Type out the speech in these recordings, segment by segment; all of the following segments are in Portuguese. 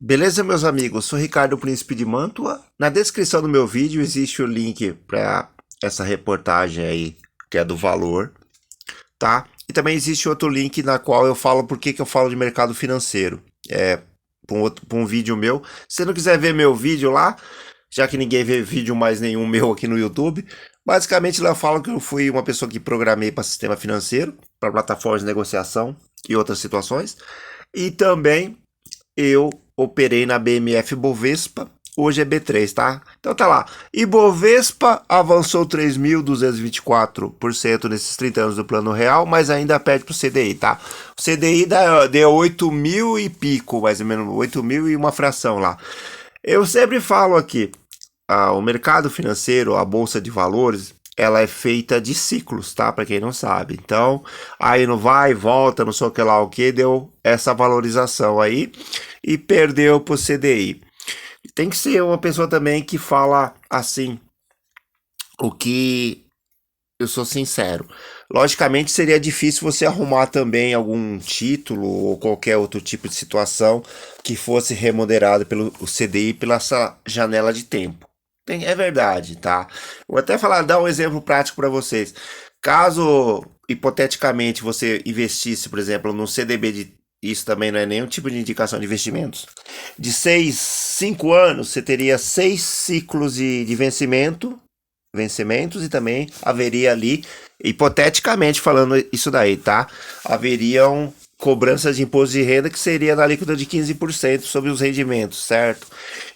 Beleza, meus amigos? Sou Ricardo Príncipe de Mantua. Na descrição do meu vídeo existe o link para essa reportagem aí, que é do Valor, tá? E também existe outro link na qual eu falo por que eu falo de mercado financeiro. É pra um vídeo meu. Se você não quiser ver meu vídeo lá, já que ninguém vê vídeo mais nenhum meu aqui no YouTube, basicamente lá eu falo que eu fui uma pessoa que programei para sistema financeiro, para plataformas de negociação e outras situações. E também eu operei na BMF Bovespa, hoje é B3, tá? Então tá lá. Ibovespa avançou 3.224% nesses 30 anos do Plano Real, mas ainda perde pro CDI, tá? O CDI deu 8 mil e pico, mais ou menos, 8 mil e uma fração lá. Eu sempre falo aqui, o mercado financeiro, a bolsa de valores, ela é feita de ciclos, tá? Para quem não sabe. Então, aí não vai, volta, não sei o que lá o que, deu essa valorização aí e perdeu pro CDI. Tem que ser uma pessoa também que fala assim, o que eu sou sincero. Logicamente seria difícil você arrumar também algum título ou qualquer outro tipo de situação que fosse remunerado pelo CDI pela essa janela de tempo. É verdade, tá? Vou até falar, dar um exemplo prático para vocês. Caso hipoteticamente você investisse, por exemplo, no CDB de isso também não é nenhum tipo de indicação de investimentos. De 5 anos, você teria 6 ciclos de vencimentos e também haveria ali, hipoteticamente falando isso daí, tá? Haveriam cobranças de imposto de renda que seria na alíquota de 15% sobre os rendimentos, certo?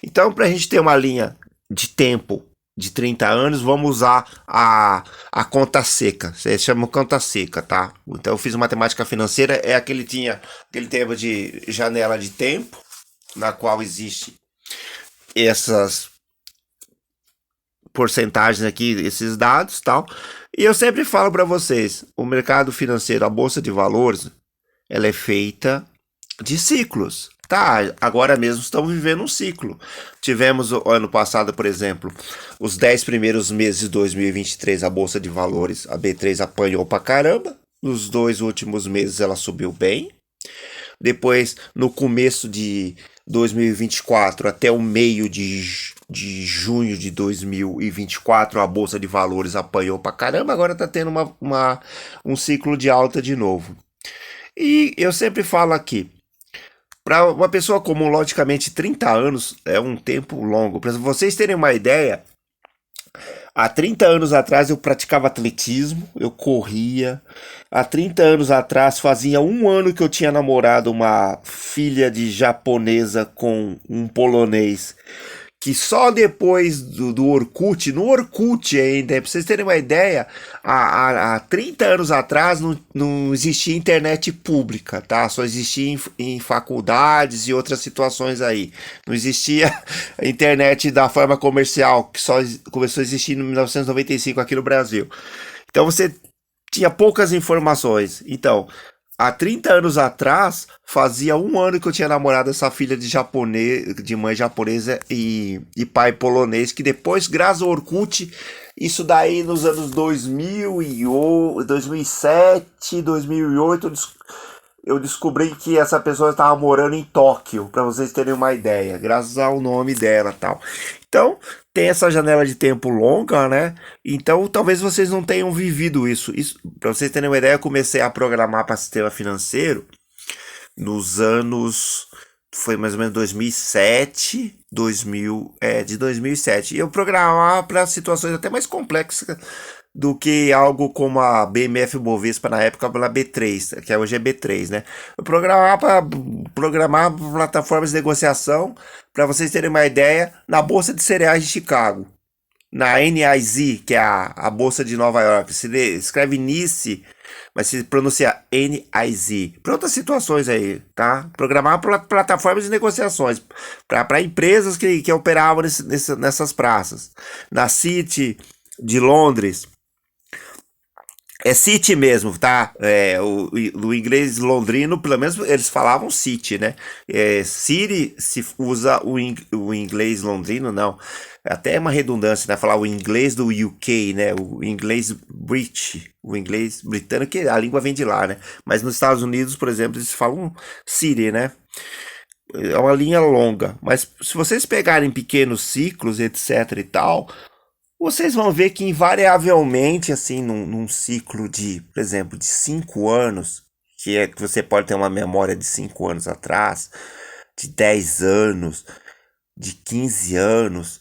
Então, para a gente ter uma linha de tempo de 30 anos, vamos usar a conta seca. Você chama conta seca, tá? Então eu fiz matemática financeira, é aquele tema de janela de tempo, na qual existe essas porcentagens aqui, esses dados, tal. E eu sempre falo para vocês, o mercado financeiro, a bolsa de valores, ela é feita de ciclos. Tá, agora mesmo estamos vivendo um ciclo. Tivemos o ano passado, por exemplo, os 10 primeiros meses de 2023, a Bolsa de Valores, a B3 apanhou pra caramba. Nos 2 últimos meses ela subiu bem. Depois, no começo de 2024 até o meio de junho de 2024, a Bolsa de Valores apanhou pra caramba. Agora tá tendo um ciclo de alta de novo. E eu sempre falo aqui, para uma pessoa comum, logicamente, 30 anos é um tempo longo. Para vocês terem uma ideia, há 30 anos atrás eu praticava atletismo, eu corria. Há 30 anos atrás, fazia um ano que eu tinha namorado uma filha de japonesa com um polonês. Que só depois do Orkut, no Orkut ainda, pra vocês terem uma ideia, há 30 anos atrás não existia internet pública, tá? Só existia em faculdades e outras situações aí. Não existia internet da forma comercial, que só começou a existir em 1995 aqui no Brasil. Então você tinha poucas informações. Então, há 30 anos atrás, fazia um ano que eu tinha namorado essa filha de japonês, de mãe japonesa e pai polonês, que depois, graças ao Orkut, isso daí nos anos 2007, 2008, eu descobri que essa pessoa estava morando em Tóquio, para vocês terem uma ideia, graças ao nome dela e tal. Então, tem essa janela de tempo longa, né? Então, talvez vocês não tenham vivido isso para vocês terem uma ideia, eu comecei a programar para sistema financeiro nos anos foi mais ou menos 2007, 2007. E eu programava para situações até mais complexas do que algo como a BMF Bovespa na época pela B3, que hoje é B3, né? Eu programar plataformas de negociação, para vocês terem uma ideia, na Bolsa de Cereais de Chicago, na NIZ, que é a Bolsa de Nova York, se escreve NICE, mas se pronuncia NIZ. Para outras situações aí, tá? Programar plataformas de negociações para empresas que operavam nessas praças. Na City de Londres, é City mesmo, tá? O inglês londrino, pelo menos eles falavam City, né? City se usa o inglês londrino, não. Até é uma redundância, né? Falar o inglês do UK, né? O inglês British, o inglês britânico, que a língua vem de lá, né? Mas nos Estados Unidos, por exemplo, eles falam City, né? é uma linha longa, mas se vocês pegarem pequenos ciclos, etc e tal, vocês vão ver que invariavelmente, assim, num ciclo de, por exemplo, de 5 anos, que é que você pode ter uma memória de 5 anos atrás, de 10 anos, de 15 anos,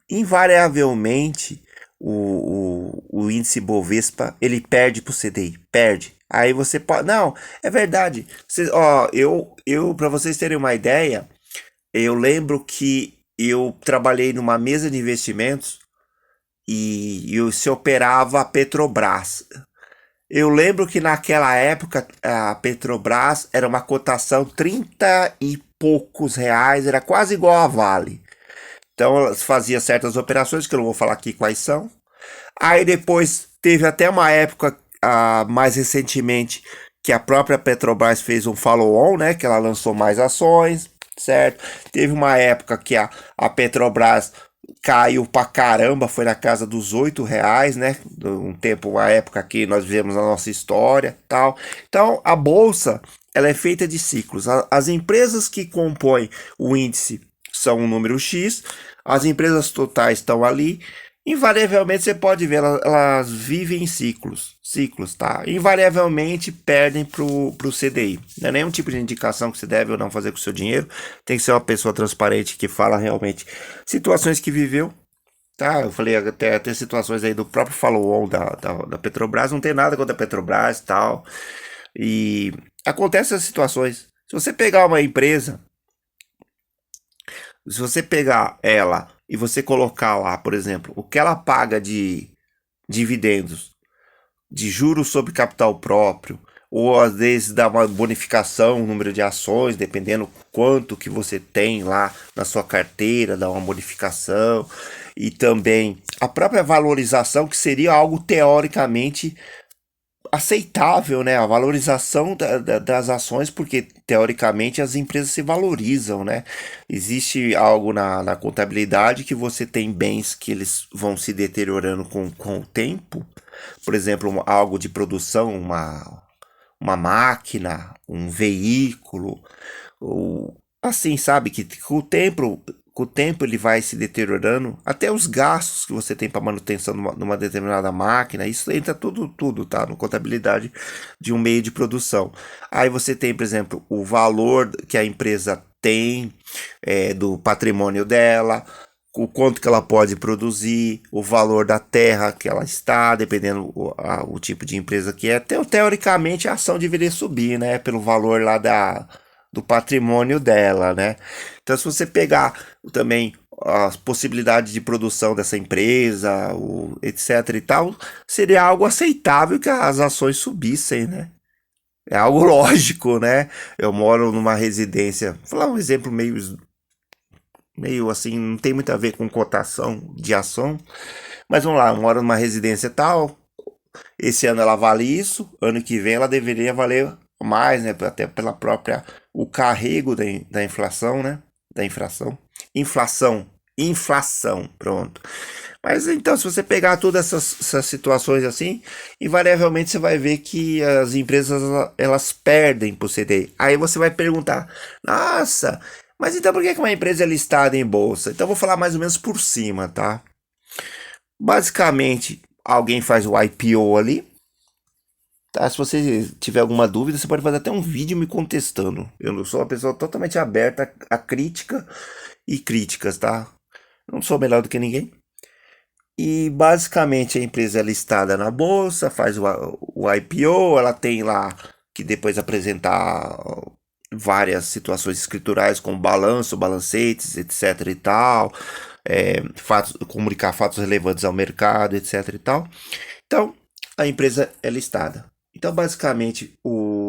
invariavelmente o índice Bovespa ele perde para o CDI, perde. Aí você pode, não, é verdade. Ó, eu para vocês terem uma ideia, eu lembro que eu trabalhei numa mesa de investimentos e se operava a Petrobras. Eu lembro que naquela época a Petrobras era uma cotação 30 e poucos reais, era quase igual a Vale. Então elas faziam certas operações, que eu não vou falar aqui quais são. Aí depois teve até uma época, mais recentemente, que a própria Petrobras fez um follow-on, né? Que ela lançou mais ações, certo? Teve uma época que a Petrobras caiu pra caramba, foi na casa dos R$ 8, né? Um tempo, uma época que nós vivemos na nossa história, tal. Então, a bolsa, ela é feita de ciclos. As empresas que compõem o índice são um número X, as empresas totais estão ali. Invariavelmente você pode ver, elas vivem em ciclos, tá? Invariavelmente perdem pro CDI. Não é nenhum tipo de indicação que você deve ou não fazer com o seu dinheiro. Tem que ser uma pessoa transparente que fala realmente situações que viveu, tá? Eu falei até situações aí do próprio follow-on da Petrobras. Não tem nada contra a Petrobras e tal. E acontecem essas situações. Se você pegar uma empresa, se você pegar ela e você colocar lá, por exemplo, o que ela paga de dividendos, de juros sobre capital próprio, ou às vezes dá uma bonificação no número de ações, dependendo quanto que você tem lá na sua carteira, dá uma bonificação, e também a própria valorização, que seria algo teoricamente aceitável, né? A valorização das ações, porque teoricamente as empresas se valorizam, né? Existe algo na contabilidade que você tem bens que eles vão se deteriorando com o tempo, por exemplo, algo de produção, uma máquina, um veículo, ou assim, sabe? Que com o tempo ele vai se deteriorando, até os gastos que você tem para manutenção numa determinada máquina, isso entra tudo, tá? No contabilidade de um meio de produção. Aí você tem, por exemplo, o valor que a empresa tem do patrimônio dela, o quanto que ela pode produzir, o valor da terra que ela está, dependendo o tipo de empresa que é. Teoricamente a ação deveria subir, né? Pelo valor lá do patrimônio dela, né? Então, se você pegar também as possibilidades de produção dessa empresa, etc e tal, seria algo aceitável que as ações subissem, né? É algo lógico, né? Eu moro numa residência, vou falar um exemplo meio assim, não tem muito a ver com cotação de ação, mas vamos lá, eu moro numa residência tal, esse ano ela vale isso, ano que vem ela deveria valer mais, né? Até pela própria o carrego da inflação, né? Da inflação. Inflação, pronto. Mas então, se você pegar todas essas situações assim, invariavelmente você vai ver que as empresas elas perdem por CDI. Aí você vai perguntar: nossa, mas então por que que uma empresa é listada em bolsa? Então eu vou falar mais ou menos por cima, tá? Basicamente, alguém faz o IPO ali. Tá, se você tiver alguma dúvida, você pode fazer até um vídeo me contestando. Eu não sou uma pessoa totalmente aberta a crítica e críticas, tá? Não sou melhor do que ninguém. E basicamente a empresa é listada na bolsa, faz o IPO, ela tem lá que depois apresentar várias situações escriturais como balanço, balancetes, etc e tal, comunicar fatos relevantes ao mercado, etc e tal. Então, a empresa é listada. Então, basicamente,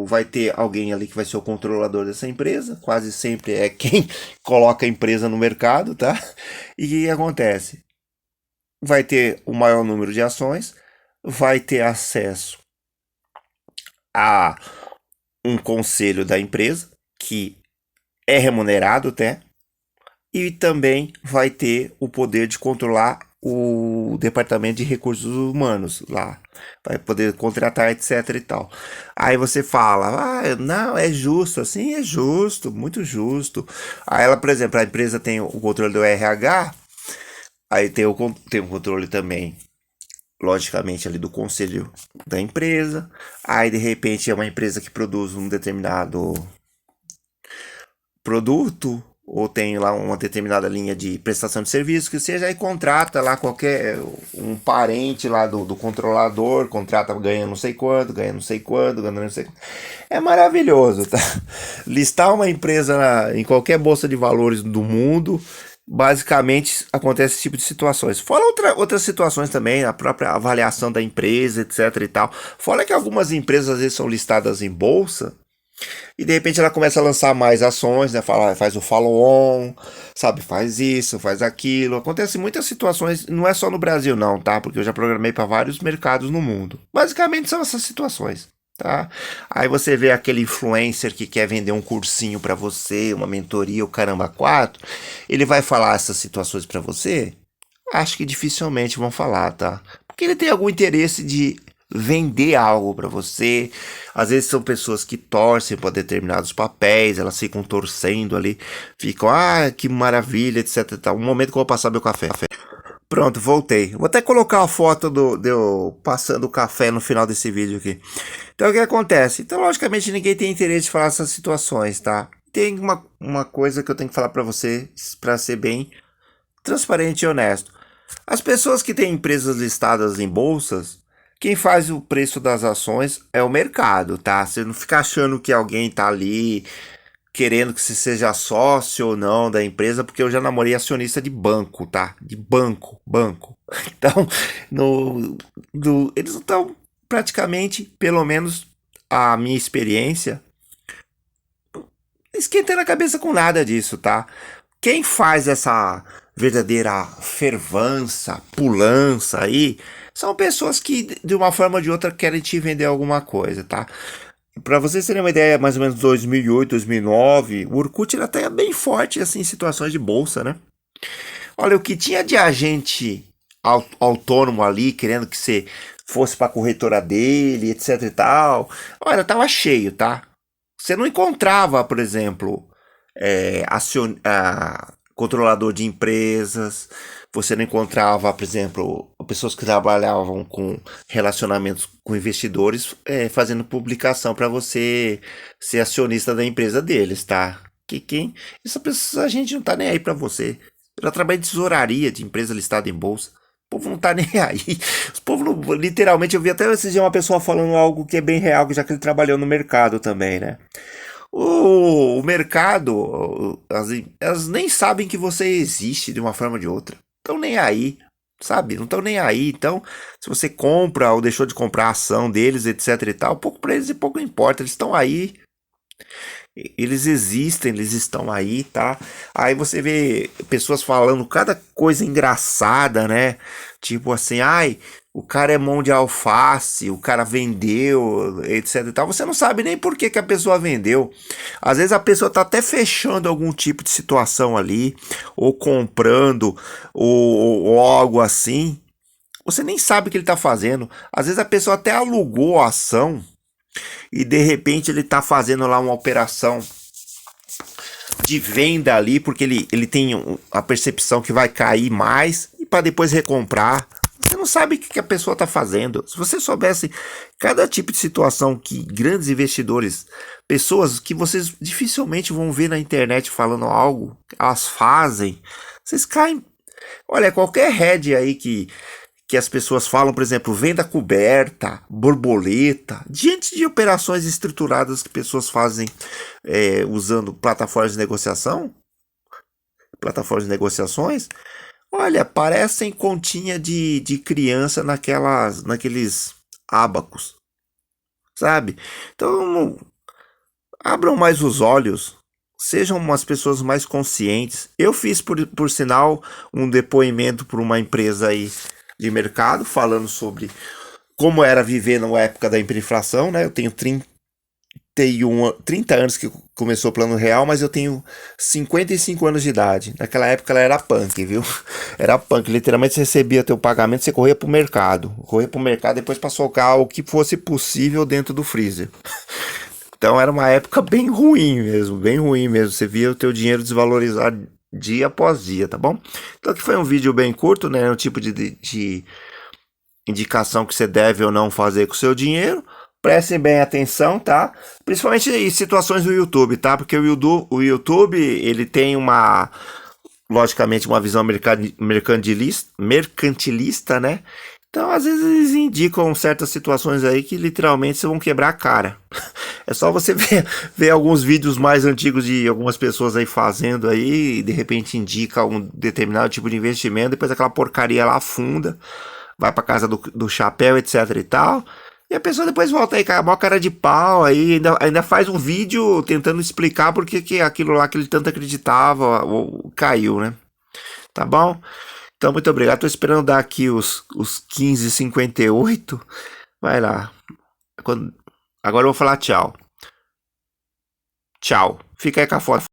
vai ter alguém ali que vai ser o controlador dessa empresa. Quase sempre é quem coloca a empresa no mercado, tá? E o que acontece? Vai ter o maior número de ações, vai ter acesso a um conselho da empresa, que é remunerado até, e também vai ter o poder de controlar o departamento de recursos humanos lá, vai poder contratar, etc e tal. Aí você fala, não, é justo, assim, é justo, muito justo. Aí ela, por exemplo, a empresa tem o controle do RH, aí tem o controle também, logicamente, ali do conselho da empresa. Aí, de repente, é uma empresa que produz um determinado produto ou tem lá uma determinada linha de prestação de serviço, que seja, aí contrata lá qualquer um parente lá do controlador, contrata ganhando não sei quanto, ganhando não sei quanto, ganhando não sei quanto. É maravilhoso, tá? Listar uma empresa em qualquer bolsa de valores do mundo, basicamente acontece esse tipo de situações. Fora outras situações também, a própria avaliação da empresa, etc e tal. Fora que algumas empresas às vezes são listadas em bolsa, e de repente ela começa a lançar mais ações, né? Faz o follow-on, sabe? Faz isso, faz aquilo. Acontece muitas situações, não é só no Brasil não, tá? Porque eu já programei para vários mercados no mundo. Basicamente são essas situações, tá? Aí você vê aquele influencer que quer vender um cursinho para você, uma mentoria, o caramba quatro, ele vai falar essas situações para você? Acho que dificilmente vão falar, tá? Porque ele tem algum interesse de vender algo para você. Às vezes são pessoas que torcem para determinados papéis, elas ficam torcendo ali, ficam, que maravilha, etc e tal. Um momento que eu vou passar meu café. Pronto, voltei. Vou até colocar a foto de eu passando o café no final desse vídeo aqui. Então o que acontece? Então, logicamente, ninguém tem interesse de falar essas situações, tá? Tem uma coisa que eu tenho que falar para você, para ser bem transparente e honesto. As pessoas que têm empresas listadas em bolsas, quem faz o preço das ações é o mercado, tá? Você não fica achando que alguém tá ali querendo que você seja sócio ou não da empresa, porque eu já namorei acionista de banco, tá? De banco. Então, eles não estão praticamente, pelo menos a minha experiência, esquentando a cabeça com nada disso, tá? Quem faz essa verdadeira fervança, pulança aí, são pessoas que de uma forma ou de outra querem te vender alguma coisa, tá? Para vocês terem uma ideia, mais ou menos 2008, 2009, o Orkut era até bem forte assim em situações de bolsa, né? Olha, o que tinha de agente autônomo ali, querendo que você fosse para a corretora dele, etc e tal. Olha, tava cheio, tá? Você não encontrava, por exemplo, controlador de empresas, você não encontrava, por exemplo, pessoas que trabalhavam com relacionamentos com investidores fazendo publicação para você ser acionista da empresa deles, tá? A gente não tá nem aí para você. Eu já trabalhei de tesouraria de empresa listada em bolsa. O povo não tá nem aí. Os povo não, literalmente, eu vi até esse dia uma pessoa falando algo que é bem real, já que ele trabalhou no mercado também, né? O mercado, elas nem sabem que você existe de uma forma ou de outra. Estão nem aí, sabe? Não estão nem aí. Então, se você compra ou deixou de comprar a ação deles, etc e tal, pouco para eles e pouco importa. Eles estão aí, eles existem, eles estão aí, tá? Aí você vê pessoas falando cada coisa engraçada, né? Tipo assim, o cara é mão de alface, o cara vendeu, etc e tal. Você não sabe nem por que a pessoa vendeu. Às vezes a pessoa tá até fechando algum tipo de situação ali, ou comprando, ou algo assim. Você nem sabe o que ele tá fazendo. Às vezes a pessoa até alugou a ação e de repente ele tá fazendo lá uma operação de venda ali, porque ele tem a percepção que vai cair mais e para depois recomprar. Você não sabe o que a pessoa está fazendo. Se você soubesse cada tipo de situação que grandes investidores, pessoas que vocês dificilmente vão ver na internet falando algo, elas fazem, vocês caem. Olha, qualquer head aí que as pessoas falam, por exemplo, venda coberta, borboleta, diante de operações estruturadas que pessoas fazem usando plataformas de negociações, olha, parecem continha de criança naqueles ábacos, sabe? Então, abram mais os olhos, sejam umas pessoas mais conscientes. Eu fiz, por sinal, um depoimento para uma empresa aí de mercado, falando sobre como era viver na época da hiperinflação, né? Eu tenho 30 anos que começou o Plano Real, mas eu tenho 55 anos de idade. Naquela época ela era punk, viu? Era punk. Literalmente você recebia teu pagamento, você corria pro mercado. Corria pro mercado depois pra socar o que fosse possível dentro do freezer. Então era uma época bem ruim mesmo, bem ruim mesmo. Você via o teu dinheiro desvalorizar dia após dia, tá bom? Então aqui foi um vídeo bem curto, né? Um tipo de indicação que você deve ou não fazer com o seu dinheiro. Prestem bem atenção, tá? Principalmente em situações do YouTube, tá? Porque o YouTube ele tem logicamente, uma visão mercantilista, né? Então, às vezes, eles indicam certas situações aí que literalmente vocês vão quebrar a cara. É só você ver alguns vídeos mais antigos de algumas pessoas aí fazendo aí, e de repente indica um determinado tipo de investimento, depois aquela porcaria lá afunda, vai pra casa do chapéu, etc e tal. E a pessoa depois volta aí com a maior cara de pau, aí ainda faz um vídeo tentando explicar por que aquilo lá que ele tanto acreditava caiu, né? Tá bom? Então, muito obrigado. Tô esperando dar aqui os 15h58. Vai lá. Agora eu vou falar tchau. Tchau. Fica aí com a foto.